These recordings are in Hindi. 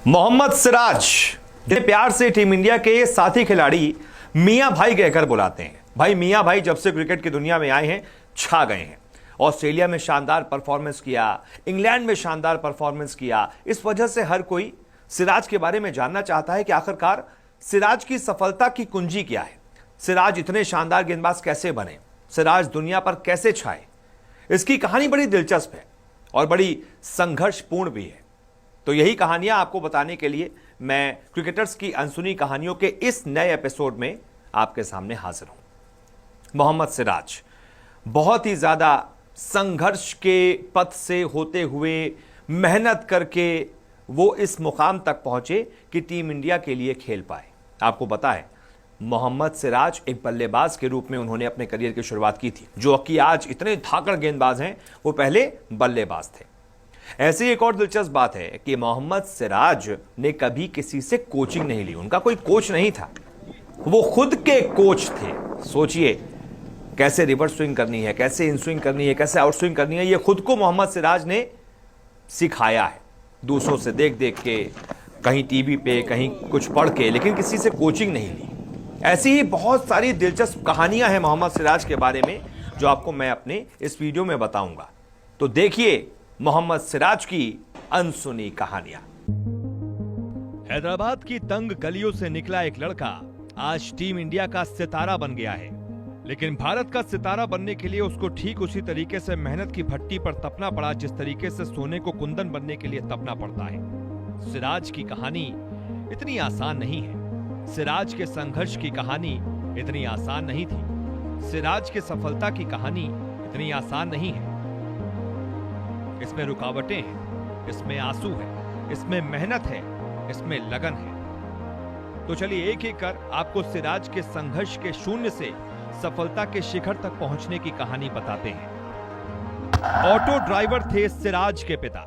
मोहम्मद सिराज जिन्हें प्यार से टीम इंडिया के साथी खिलाड़ी मियां भाई कहकर बुलाते हैं। भाई मियां भाई जब से क्रिकेट की दुनिया में आए हैं छा गए हैं। ऑस्ट्रेलिया में शानदार परफॉर्मेंस किया, इंग्लैंड में शानदार परफॉर्मेंस किया। इस वजह से हर कोई सिराज के बारे में जानना चाहता है कि आखिरकार सिराज की सफलता की कुंजी क्या है। सिराज इतने शानदार गेंदबाज कैसे बने, सिराज दुनिया पर कैसे छाए। इसकी कहानी बड़ी दिलचस्प है और बड़ी संघर्षपूर्ण भी है। तो यही कहानियां आपको बताने के लिए मैं क्रिकेटर्स की अनसुनी कहानियों के इस नए एपिसोड में आपके सामने हाजिर हूं। मोहम्मद सिराज बहुत ही ज्यादा संघर्ष के पथ से होते हुए मेहनत करके वो इस मुकाम तक पहुंचे कि टीम इंडिया के लिए खेल पाए। आपको पता है मोहम्मद सिराज एक बल्लेबाज के रूप में उन्होंने अपने करियर की शुरुआत की थी, जो कि आज इतने धाकड़ गेंदबाज हैं, वो पहले बल्लेबाज थे। ऐसी एक और दिलचस्प बात है कि मोहम्मद सिराज ने कभी किसी से कोचिंग नहीं ली। उनका कोई कोच नहीं था, वो खुद के कोच थे। सोचिए कैसे रिवर्स स्विंग करनी है, कैसे इन स्विंग करनी है, कैसे आउट स्विंग करनी है, ये खुद को मोहम्मद सिराज ने सिखाया है दूसरों से देख देख के, कहीं टीवी पे, कहीं कुछ पढ़ के, लेकिन किसी से कोचिंग नहीं ली। ऐसी ही बहुत सारी दिलचस्प कहानियां हैं मोहम्मद सिराज के बारे में, जो आपको मैं अपने इस वीडियो में बताऊंगा। तो देखिए मोहम्मद सिराज की अनसुनी कहानियां। हैदराबाद की तंग गलियों से निकला एक लड़का आज टीम इंडिया का सितारा बन गया है। लेकिन भारत का सितारा बनने के लिए उसको ठीक उसी तरीके से मेहनत की भट्टी पर तपना पड़ा जिस तरीके से सोने को कुंदन बनने के लिए तपना पड़ता है। सिराज की कहानी इतनी आसान नहीं है। सिराज के संघर्ष की कहानी इतनी आसान नहीं थी। सिराज के सफलता की कहानी इतनी आसान नहीं है। इसमें रुकावटें हैं, इसमें आंसू है, इसमें मेहनत है, इसमें लगन है। तो चलिए एक एक कर आपको सिराज के संघर्ष के शून्य से सफलता के शिखर तक पहुंचने की कहानी बताते हैं। ऑटो ड्राइवर थे सिराज के पिता।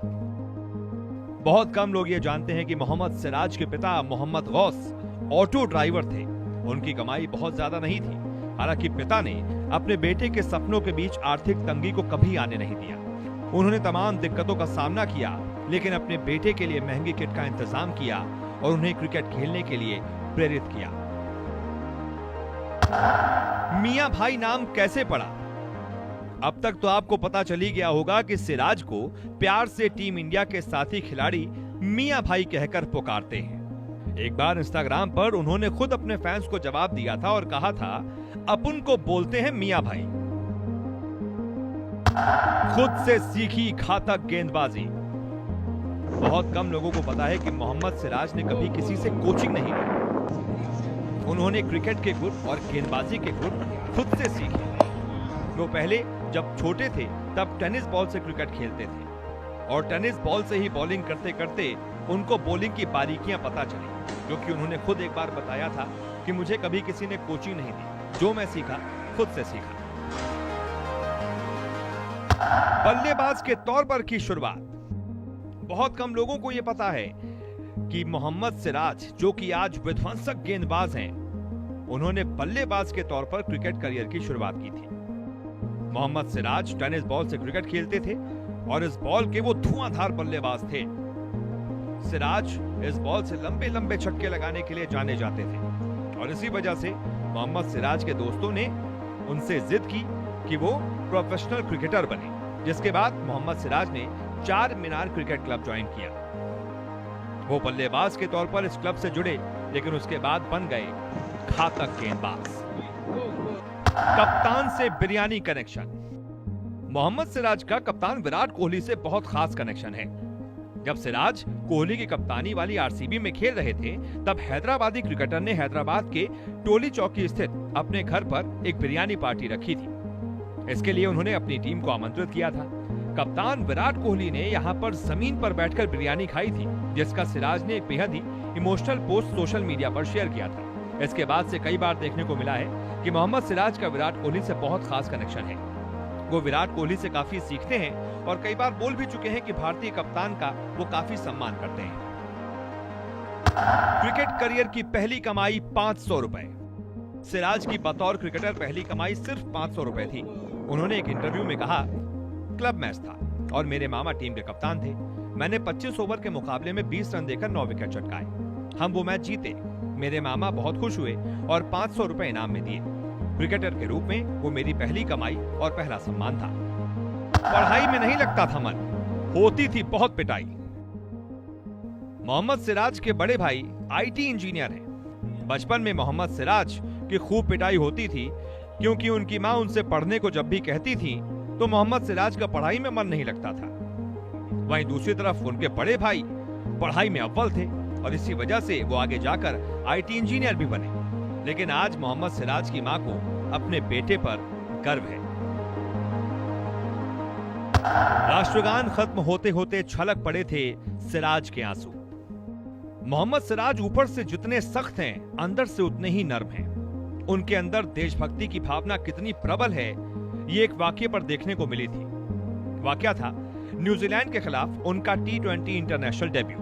बहुत कम लोग ये जानते हैं कि मोहम्मद सिराज के पिता मोहम्मद गौस ऑटो ड्राइवर थे। उनकी कमाई बहुत ज्यादा नहीं थी। हालांकि पिता ने अपने बेटे के सपनों के बीच आर्थिक तंगी को कभी आने नहीं दिया। उन्होंने तमाम दिक्कतों का सामना किया, लेकिन अपने बेटे के लिए महंगी किट का इंतजाम किया और उन्हें क्रिकेट खेलने के लिए प्रेरित किया। मियां भाई नाम कैसे पड़ा? अब तक तो आपको पता चल ही गया होगा कि सिराज को प्यार से टीम इंडिया के साथी खिलाड़ी मियां भाई कहकर पुकारते हैं। एक बार इंस्टाग्राम पर उन्होंने खुद अपने फैंस को जवाब दिया था और कहा था, अपन को बोलते हैं मियां भाई। खुद से सीखी घातक गेंदबाजी। बहुत कम लोगों को पता है कि मोहम्मद सिराज ने कभी किसी से कोचिंग नहीं ली। उन्होंने क्रिकेट के गुर और गेंदबाजी के गुर खुद से सीखे। वो पहले जब छोटे थे तब टेनिस बॉल से क्रिकेट खेलते थे और टेनिस बॉल से ही बॉलिंग करते करते उनको बॉलिंग की बारीकियां पता चली, जो कि उन्होंने खुद एक बार बताया था कि मुझे कभी किसी ने कोचिंग नहीं दी, जो मैं सीखा खुद से सीखा। बल्लेबाज के तौर पर की शुरुआत। बहुत कम लोगों को यह पता है कि मोहम्मद सिराज, जो कि आज विध्वंसक गेंदबाज हैं, उन्होंने बल्लेबाज के तौर पर क्रिकेट करियर की शुरुआत की थी। मोहम्मद सिराज टेनिस बॉल से क्रिकेट खेलते थे और इस बॉल के वो धुआंधार बल्लेबाज थे। सिराज इस बॉल से लंबे लंबे छक्के लगाने के लिए जाने जाते थे और इसी वजह से मोहम्मद सिराज के दोस्तों ने उनसे जिद की कि वो प्रोफेशनल क्रिकेटर बने। जिसके बाद मोहम्मद सिराज ने चार मीनार क्रिकेट क्लब ज्वाइन किया। वो बल्लेबाज के तौर पर इस क्लब से जुड़े, लेकिन उसके बाद बन गए घातक गेंदबाज। कप्तान से बिरयानी कनेक्शन। मोहम्मद सिराज का कप्तान विराट कोहली से बहुत खास कनेक्शन है। जब सिराज कोहली की कप्तानी वाली आरसीबी में खेल रहे थे, तब हैदराबादी क्रिकेटर ने हैदराबाद के टोली चौकी स्थित अपने घर पर एक बिरयानी पार्टी रखी थी। इसके लिए उन्होंने अपनी टीम को आमंत्रित किया था। कप्तान विराट कोहली ने यहां पर जमीन पर बैठकर बिरयानी खाई थी, जिसका सिराज ने एक बेहद ही इमोशनल पोस्ट सोशल मीडिया पर शेयर किया था। इसके बाद से कई बार देखने को मिला है कि मोहम्मद सिराज का विराट कोहली से बहुत खास कनेक्शन है। वो विराट कोहली से काफी सीखते हैं और कई बार बोल भी चुके हैं कि भारतीय कप्तान का वो काफी सम्मान करते हैं। क्रिकेट करियर की पहली कमाई 500 रुपए। सिराज की बतौर क्रिकेटर पहली कमाई सिर्फ 500 रुपए थी। उन्होंने एक इंटरव्यू में कहा, क्लब मैच था और मेरे मामा टीम के कप्तान थे। मैंने 25 ओवर के मुकाबले में 20 रन देकर 9 विकेट चटकाए। हम वो मैच जीते। मेरे मामा बहुत खुश हुए और 500 रुपए इनाम में दिए। क्रिकेटर के रूप में वो मेरी पहली कमाई और पहला सम्मान था। पढ़ाई में नहीं लगता था मन, होती थी बहुत पिटाई। मोहम्मद सिराज के बड़े भाई आईटी इंजीनियर हैं। बचपन में मोहम्मद सिराज की खूब पिटाई होती थी, क्योंकि उनकी मां उनसे पढ़ने को जब भी कहती थी तो मोहम्मद सिराज का पढ़ाई में मन नहीं लगता था। वहीं दूसरी तरफ उनके बड़े भाई पढ़ाई में अव्वल थे और इसी वजह से वो आगे जाकर आईटी इंजीनियर भी बने। लेकिन आज मोहम्मद सिराज की मां को अपने बेटे पर गर्व है। राष्ट्रगान खत्म होते होते छलक पड़े थे सिराज के आंसू। मोहम्मद सिराज ऊपर से जितने सख्त हैं, अंदर से उतने ही नर्म हैं। उनके अंदर देशभक्ति की भावना कितनी प्रबल है, ये एक वाकये पर देखने को मिली थी। वाकया था न्यूजीलैंड के खिलाफ उनका T20 इंटरनेशनल डेब्यू।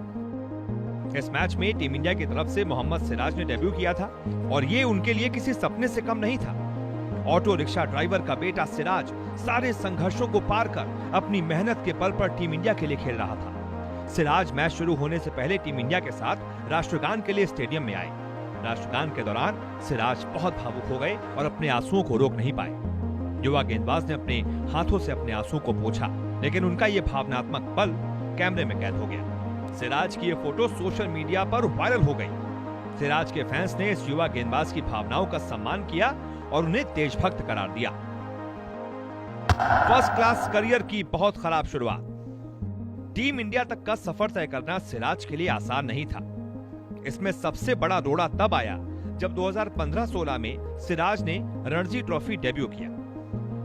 इस मैच में टीम इंडिया की तरफ से मोहम्मद सिराज ने डेब्यू किया था और ये उनके लिए किसी सपने से कम नहीं था। ऑटो रिक्शा ड्राइवर का बेटा सिराज सारे संघर्षों को पार कर अपनी मेहनत के बल पर टीम इंडिया के लिए खेल रहा था। सिराज मैच शुरू होने से पहले टीम इंडिया के साथ राष्ट्रगान के लिए स्टेडियम में आए। राष्ट्रगान के दौरान सिराज बहुत भावुक हो गए और अपने आंसुओं को रोक नहीं पाए। युवा गेंदबाज ने अपने हाथों से अपने आंसुओं को पोंछा, लेकिन उनका ये भावनात्मक पल कैमरे में कैद हो गया। सिराज की ये फोटो सोशल मीडिया पर वायरल हो गई। सिराज के फैंस ने इस युवा गेंदबाज की भावनाओं का सम्मान किया और उन्हें देशभक्त करार दिया। फर्स्ट क्लास करियर की बहुत खराब शुरुआत। टीम इंडिया तक का सफर तय करना सिराज के लिए आसान नहीं था। इसमें सबसे बड़ा रोड़ा तब आया जब 2015-16 में सिराज ने रणजी ट्रॉफी डेब्यू किया।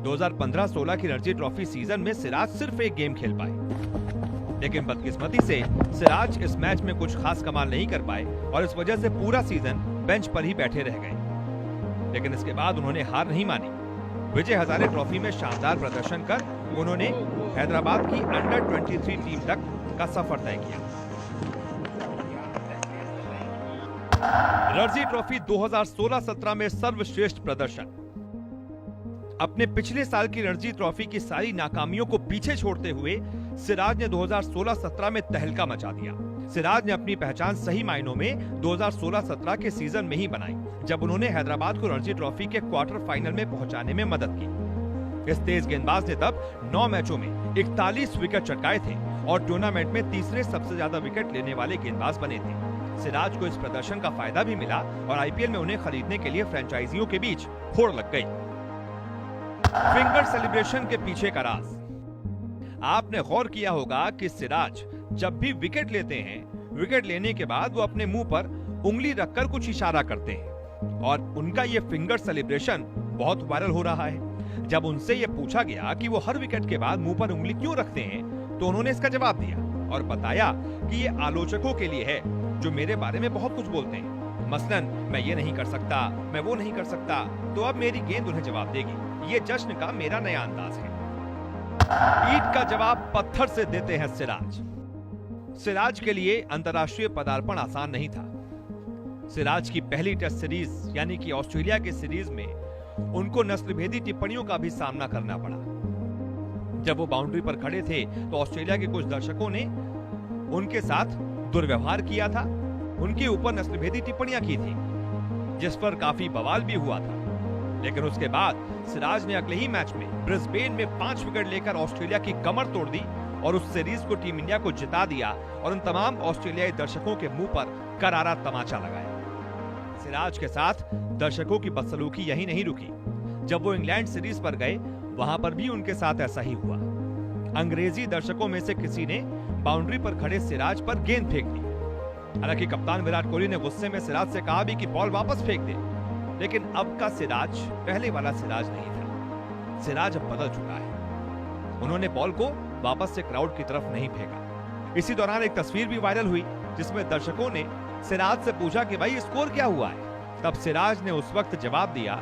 2015-16 की रणजी ट्रॉफी सीजन में सिराज सिर्फ एक गेम खेल पाए, लेकिन बदकिस्मती से सिराज इस मैच में कुछ खास कमाल नहीं कर पाए और इस वजह से पूरा सीजन बेंच पर ही बैठे रह गए। लेकिन इसके बाद उन्होंने हार नहीं मानी। विजय हजारे ट्रॉफी में शानदार प्रदर्शन कर उन्होंने हैदराबाद की अंडर 23 टीम तक का सफर तय किया। रणजी ट्रॉफी 2016-17 में सर्वश्रेष्ठ प्रदर्शन। अपने पिछले साल की रणजी ट्रॉफी की सारी नाकामियों को पीछे छोड़ते हुए सिराज ने 2016-17 में तहलका मचा दिया। सिराज ने अपनी पहचान सही मायनों में 2016-17 के सीजन में ही बनाई, जब उन्होंने हैदराबाद को रणजी ट्रॉफी के क्वार्टर फाइनल में पहुंचाने में मदद की। इस तेज गेंदबाज ने तब 9 मैचों में 41 विकेट चटकाए थे और टूर्नामेंट में तीसरे सबसे ज्यादा विकेट लेने वाले गेंदबाज बने थे। सिराज को इस प्रदर्शन का फायदा भी मिला और आईपीएल में उन्हें खरीदने के लिए फ्रेंचाइजियों के बीच होड़ लग गई। फिंगर सेलिब्रेशन के पीछे का राज। आपने गौर किया होगा कि सिराज जब भी विकेट लेते हैं, विकेट लेने के बाद वो अपने मुंह पर उंगली रखकर कुछ इशारा करते हैं और उनका ये फिंगर सेलिब्रेशन बहुत वायरल हो रहा है। जब उनसे ये पूछा गया कि वो हर विकेट के बाद मुंह पर उंगली क्यों रखते हैं, तो उन्होंने इसका जवाब दिया और बताया कि ये आलोचकों के लिए है जो मेरे बारे में बहुत कुछ बोलते हैं। मसलन मैं ये नहीं कर सकता, मैं वो नहीं कर सकता, तो अब मेरी गेंद उन्हें जवाब देगी। ये जश्न का मेरा नया अंदाज है। ईंट का जवाब पत्थर से देते हैं सिराज। सिराज के लिए अंतर्राष्ट्रीय पदार्पण आसान नहीं था। सिराज की पहली टेस्ट सीरीज यानी कि ऑस्ट्रेलिया के सीरीज में उनको नस्लभेदी टिप्पणियों का भी सामना करना पड़ा। जब वो बाउंड्री पर खड़े थे तो ऑस्ट्रेलिया के कुछ दर्शकों ने उनके साथ दुर्व्यवहार किया था, उनके ऊपर नस्लभेदी टिप्पणियां की थी, जिस पर काफी बवाल भी हुआ था। लेकिन उसके बाद सिराज ने अगले ही मैच में ब्रिस्बेन में 5 विकेट लेकर ऑस्ट्रेलिया की कमर तोड़ दी और उस सीरीज को टीम इंडिया को जिता दिया और उन तमाम ऑस्ट्रेलियाई दर्शकों के मुंह पर करारा तमाचा लगाया। सिराज के साथ दर्शकों की बदसलूकी यही नहीं रुकी। जब वो इंग्लैंड सीरीज पर गए, वहां पर भी उनके साथ ऐसा ही हुआ। अंग्रेजी दर्शकों में से किसी ने बाउंड्री पर खड़े सिराज पर गेंद फेंक दी। हालांकि कप्तान विराट कोहली ने गुस्से में सिराज से कहा भी कि बॉल वापस फेंक दे, लेकिन अब का सिराज पहले वाला सिराज नहीं था। सिराज अब बदल चुका है। उन्होंने बॉल को वापस से क्राउड की तरफ नहीं फेंका। इसी दौरान एक तस्वीर भी वायरल हुई जिसमें दर्शकों ने सिराज से पूछा कि भाई स्कोर क्या हुआ है। तब सिराज ने उस वक्त जवाब दिया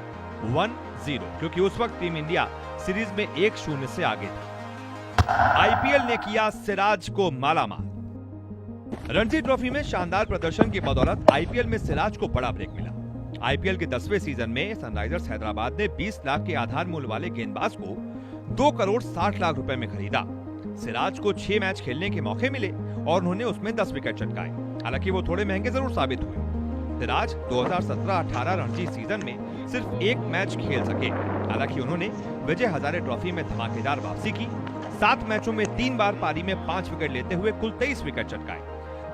1-0, क्योंकि उस वक्त टीम इंडिया सीरीज में 1-0 से आगे थी। आईपीएल ने किया सिराज को मालामाल। रणजी ट्रॉफी में शानदार प्रदर्शन की बदौलत आईपीएल में सिराज को बड़ा ब्रेक मिला। आईपीएल के 10वें सीजन में सनराइजर्स हैदराबाद ने 20 लाख के आधार मूल्य वाले गेंदबाज को 2 करोड़ 60 लाख रुपए में खरीदा। सिराज को 6 मैच खेलने के मौके मिले और उन्होंने उसमें 10 विकेट चटकाए। हालांकि वो थोड़े महंगे जरूर साबित हुए। सिराज 2017-18 रणजी सीजन में सिर्फ एक मैच खेल सके। हालांकि उन्होंने विजय हजारे ट्रॉफी में धमाकेदार वापसी की। 7 मैचों में 3 बार पारी में 5 विकेट लेते हुए कुल 23 विकेट चटकाए।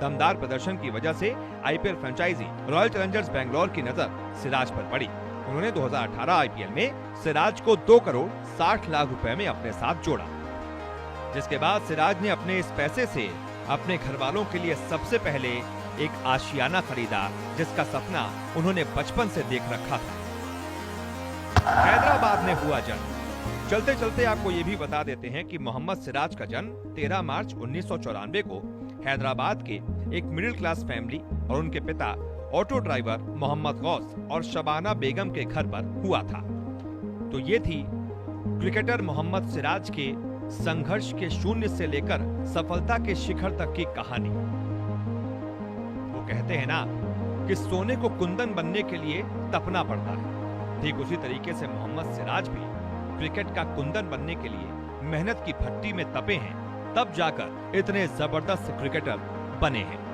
दमदार प्रदर्शन की वजह से IPL franchise Royal Challengers Bangalore की नजर सिराज पर पड़ी। उन्होंने 2018 आईपीएल में सिराज को 2 करोड़ 60 लाख रुपए में अपने साथ जोड़ा, जिसके बाद सिराज ने अपने इस पैसे से अपने घर वालों के लिए सबसे पहले एक आशियाना खरीदा, जिसका सपना उन्होंने बचपन से देख रखा था। हैदराबाद में हुआ जन्म। चलते चलते आपको ये भी बता देते हैं कि मोहम्मद सिराज का जन्म 13 मार्च 1994 को हैदराबाद के एक मिडिल क्लास फैमिली और उनके पिता ऑटो ड्राइवर मोहम्मद गौस और शबाना बेगम के घर पर हुआ था। तो ये थी क्रिकेटर मोहम्मद सिराज के संघर्ष के शून्य से लेकर सफलता के शिखर तक की कहानी। वो कहते हैं ना कि सोने को कुंदन बनने के लिए तपना पड़ता है। ठीक उसी तरीके से मोहम्मद सिराज भी क्रिकेट का कुंदन बनने के लिए मेहनत की भट्टी में तपे हैं, तब जाकर इतने जबरदस्त क्रिकेटर बने हैं।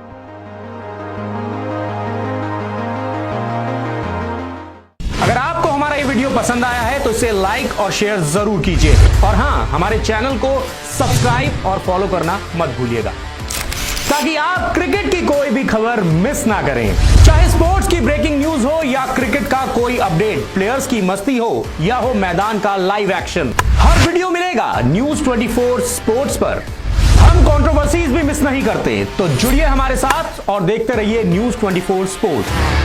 अगर आपको हमारा ये वीडियो पसंद आया है तो इसे लाइक और शेयर जरूर कीजिए और हाँ, हमारे चैनल को सब्सक्राइब और फॉलो करना मत भूलिएगा, ताकि आप क्रिकेट की कोई भी खबर मिस ना करें। चाहे स्पोर्ट्स की ब्रेकिंग न्यूज हो या क्रिकेट का कोई अपडेट, प्लेयर्स की मस्ती हो या हो मैदान का लाइव एक्शन, हर वीडियो मिलेगा न्यूज 24 स्पोर्ट्स पर। हम कंट्रोवर्सीज भी मिस नहीं करते, तो जुड़िए हमारे साथ और देखते रहिए न्यूज 24 स्पोर्ट्स।